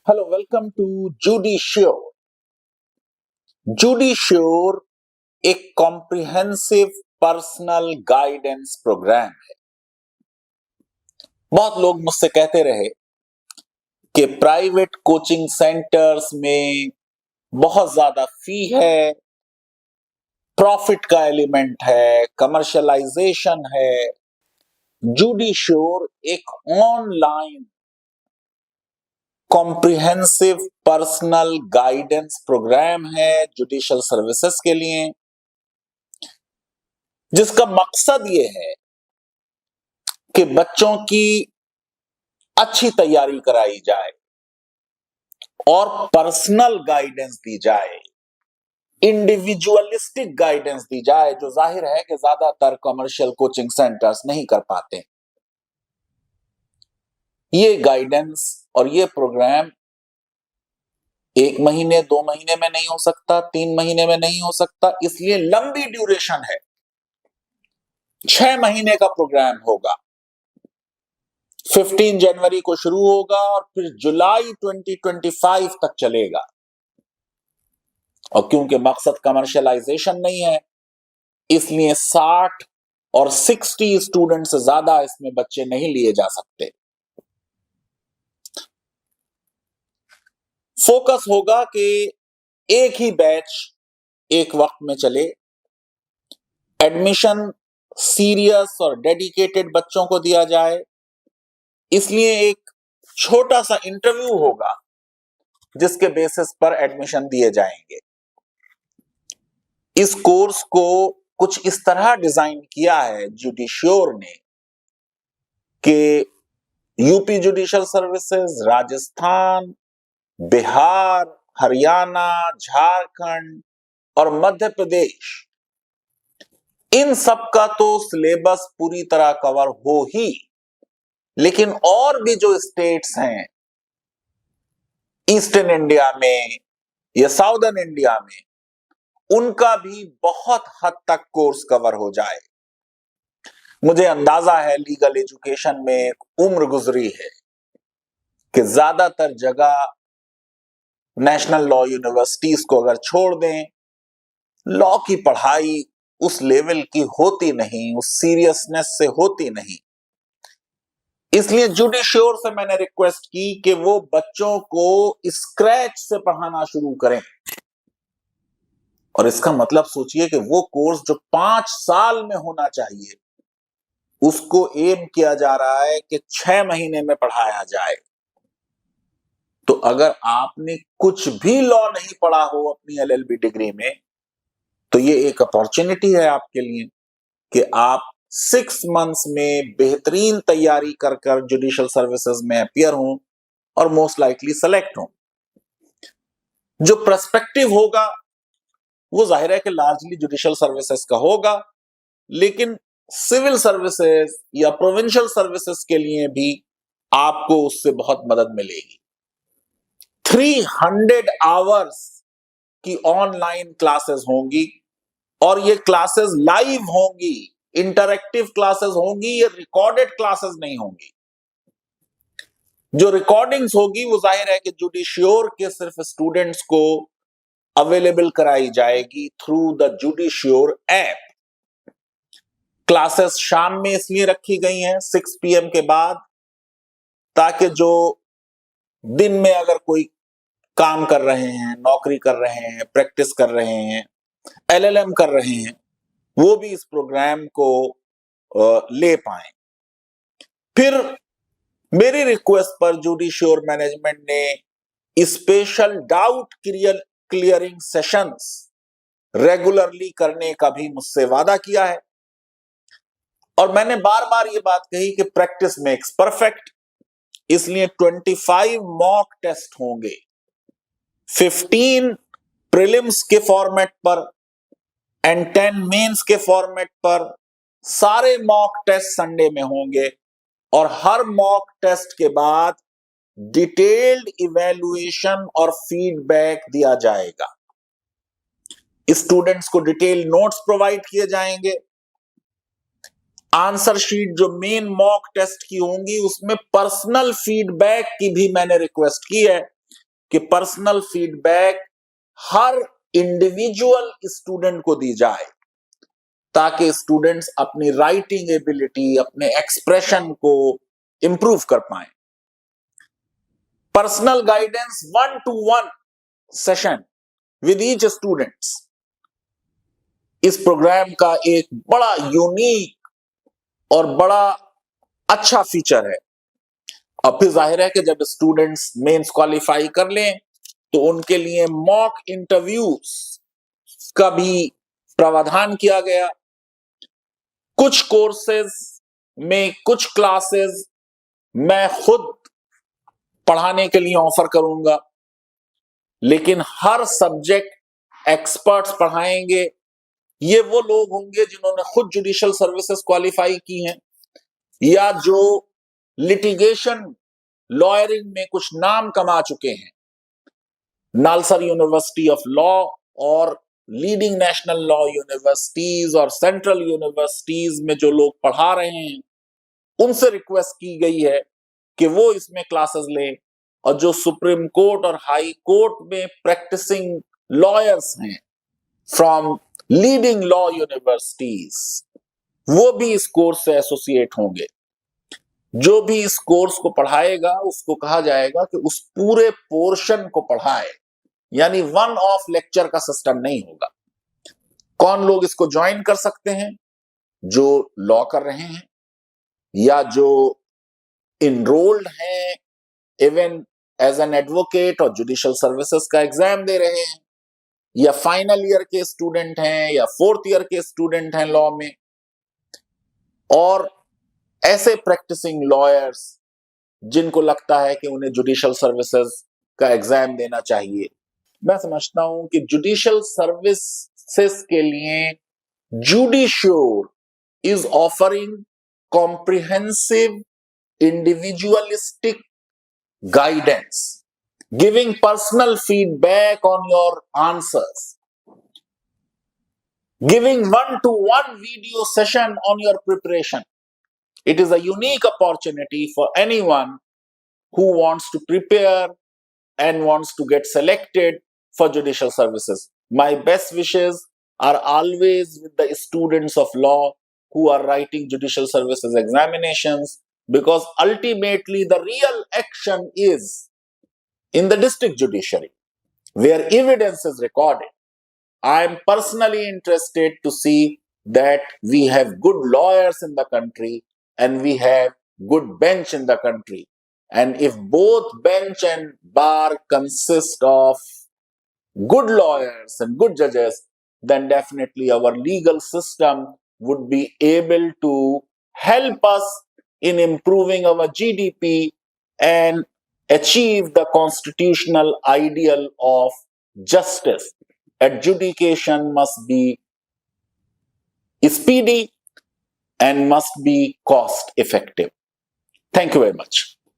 Hello, welcome to Judiciary. Judiciary एक comprehensive personal guidance programme है। बहुत लोग मुझसे कहते रहे कि प्राइवेट कोचिंग सेंटर्स में बहुत ज्यादा फी है, प्रॉफिट का एलिमेंट है, कमर्शियलाइजेशन है। जुडिश्योर एक online comprehensive personal guidance programme है जुडिशियल सर्विसेज के लिए, जिसका मकसद ये है कि बच्चों की अच्छी तैयारी कराई जाए और पर्सनल गाइडेंस दी जाए, इंडिविजुअलिस्टिक गाइडेंस दी जाए, जो जाहिर है कि ज्यादातर कमर्शियल कोचिंग सेंटर्स नहीं कर पाते। ये गाइडेंस और ये प्रोग्राम 1 महीने 2 महीने में नहीं हो सकता, 3 महीने में नहीं हो सकता, इसलिए लंबी ड्यूरेशन है। 6 महीने का प्रोग्राम होगा। 15 जनवरी को शुरू होगा और फिर जुलाई 2025 तक चलेगा। और क्योंकि मकसद कमर्शियलाइजेशन नहीं है, इसलिए 60 और 60 स्टूडेंट से ज्यादा इसमें बच्चे नहीं लिए जा सकते। फोकस होगा कि एक ही बैच एक वक्त में चले। एडमिशन सीरियस और डेडिकेटेड बच्चों को दिया जाए, इसलिए एक छोटा सा इंटरव्यू होगा जिसके बेसिस पर एडमिशन दिए जाएंगे। इस कोर्स को कुछ इस तरह डिजाइन किया है जुडिश्योर ने कि UP judicial services, Rajasthan, Bihar, Haryana, Jharkhand और मध्य प्रदेश, इन सब का तो सिलेबस पूरी तरह कवर हो ही, लेकिन और भी जो स्टेट्स हैं ईस्टर्न इंडिया में या साउदर्न इंडिया में, उनका भी बहुत हद तक कोर्स कवर हो जाए। मुझे अंदाजा है लीगल एजुकेशन में एक उम्र गुजरी है कि ज्यादातर जगह नेशनल लॉ यूनिवर्सिटीज को अगर छोड़ दें, लॉ की पढ़ाई उस लेवल की होती नहीं, उस सीरियसनेस से होती नहीं। इसलिए जुडिश्योर से मैंने रिक्वेस्ट की कि वो बच्चों को स्क्रैच से पढ़ाना शुरू करें। और इसका मतलब सोचिए कि वो कोर्स जो 5 साल में होना चाहिए, उसको एम किया जा रहा है कि 6 महीने में पढ़ाया जाए। तो अगर आपने कुछ भी लॉ नहीं पढ़ा हो अपनी एलएलबी डिग्री में, तो ये एक अपॉर्चुनिटी है आपके लिए कि आप 6 मंथ्स में बेहतरीन तैयारी कर कर जुडिशियल सर्विसेज में अपियर हों और मोस्ट लाइकली सेलेक्ट हों। जो पर्सपेक्टिव होगा वो जाहिर है कि लार्जली जुडिशियल सर्विसेज का होगा, लेकिन सिविल सर्विसेज या प्रोविंशियल सर्विसेज के लिए भी आपको उससे बहुत मदद मिलेगी। 300 आवर्स की ऑनलाइन क्लासेस होंगी और ये क्लासेस लाइव होंगी, इंटरैक्टिव क्लासेस होंगी, ये रिकॉर्डेड क्लासेस नहीं होंगी। जो रिकॉर्डिंग्स होगी वो जाहिर है कि जुडिश्योर के सिर्फ स्टूडेंट्स को अवेलेबल कराई जाएगी थ्रू द जुडिश्योर ऐप। क्लासेस शाम में इसलिए रखी गई हैं 6 PM के बाद, ताकि जो दिन में अगर कोई काम कर रहे हैं, नौकरी कर रहे हैं, प्रैक्टिस कर रहे हैं, एलएलएम कर रहे हैं, वो भी इस प्रोग्राम को ले पाए। फिर मेरी रिक्वेस्ट पर जुडिश्योर मैनेजमेंट ने special doubt clearing sessions regularly करने का भी मुझसे वादा किया है। और मैंने बार बार ये बात कही कि प्रैक्टिस मेक्स परफेक्ट, इसलिए 25 मॉक टेस्ट होंगे, 15 प्रीलिम्स के फॉर्मेट पर एंड 10 मेंस के फॉर्मेट पर। सारे मॉक टेस्ट संडे में होंगे और हर मॉक टेस्ट के बाद डिटेल्ड इवैल्यूएशन और फीडबैक दिया जाएगा। स्टूडेंट्स को डिटेल नोट्स प्रोवाइड किए जाएंगे। आंसर शीट जो मेन मॉक टेस्ट की होंगी उसमें पर्सनल फीडबैक की भी मैंने रिक्वेस्ट की है कि पर्सनल फीडबैक हर इंडिविजुअल स्टूडेंट को दी जाए, ताकि स्टूडेंट्स अपनी राइटिंग एबिलिटी, अपने एक्सप्रेशन को इंप्रूव कर पाएं। Personal guidance 1-to-1 session with each students इस प्रोग्राम का एक बड़ा यूनिक और बड़ा अच्छा फीचर है। अब फिर जाहिर है कि जब स्टूडेंट्स मेंस क्वालिफाई कर लें तो उनके लिए मॉक इंटरव्यूज का भी प्रावधान किया गया। कुछ कोर्सेज में कुछ क्लासेस मैं खुद पढ़ाने के लिए ऑफर करूंगा, लेकिन हर सब्जेक्ट एक्सपर्ट्स पढ़ाएंगे। ये वो लोग होंगे जिन्होंने खुद जुडिशियल सर्विसेज क्वालिफाई की हैं या जो लिटिगेशन लॉयरिंग में कुछ नाम कमा चुके हैं। नालसर यूनिवर्सिटी ऑफ लॉ और लीडिंग नेशनल लॉ यूनिवर्सिटीज और सेंट्रल यूनिवर्सिटीज में जो लोग पढ़ा रहे हैं, उनसे रिक्वेस्ट की गई है कि वो इसमें क्लासेस लें, और जो सुप्रीम कोर्ट और हाई कोर्ट में प्रैक्टिसिंग लॉयर्स हैं फ्रॉम लीडिंग लॉ यूनिवर्सिटीज, वो भी इस कोर्स से एसोसिएट होंगे। जो भी इस कोर्स को पढ़ाएगा उसको कहा जाएगा कि उस पूरे पोर्शन को पढ़ाए, यानी वन ऑफ लेक्चर का सिस्टम नहीं होगा। कौन लोग इसको ज्वाइन कर सकते हैं? जो लॉ कर रहे हैं या जो इनरोल्ड हैं इवन एज एन एडवोकेट और जुडिशियल सर्विसेज का एग्जाम दे रहे हैं, या फाइनल ईयर के स्टूडेंट हैं या 4th ईयर के स्टूडेंट हैं लॉ में, और ऐसे प्रैक्टिसिंग लॉयर्स जिनको लगता है कि उन्हें जुडिशियल सर्विसेज का एग्जाम देना चाहिए। मैं समझता हूं कि जुडिशियल सर्विसेज के लिए Judisure is offering comprehensive individualistic guidance, giving personal feedback on your answers, giving 1-to-1 video session on your preparation. It is a unique opportunity for anyone who wants to prepare and wants to get selected for judicial services. My best wishes are always with the students of law who are writing judicial services examinations, because ultimately the real action is in the district judiciary where evidence is recorded. I am personally interested to see that we have good lawyers in the country and we have good bench in the country. And if both bench and bar consist of good lawyers and good judges, then definitely our legal system would be able to help us in improving our GDP and achieve the constitutional ideal of justice. Adjudication must be speedy and must be cost effective. Thank you very much.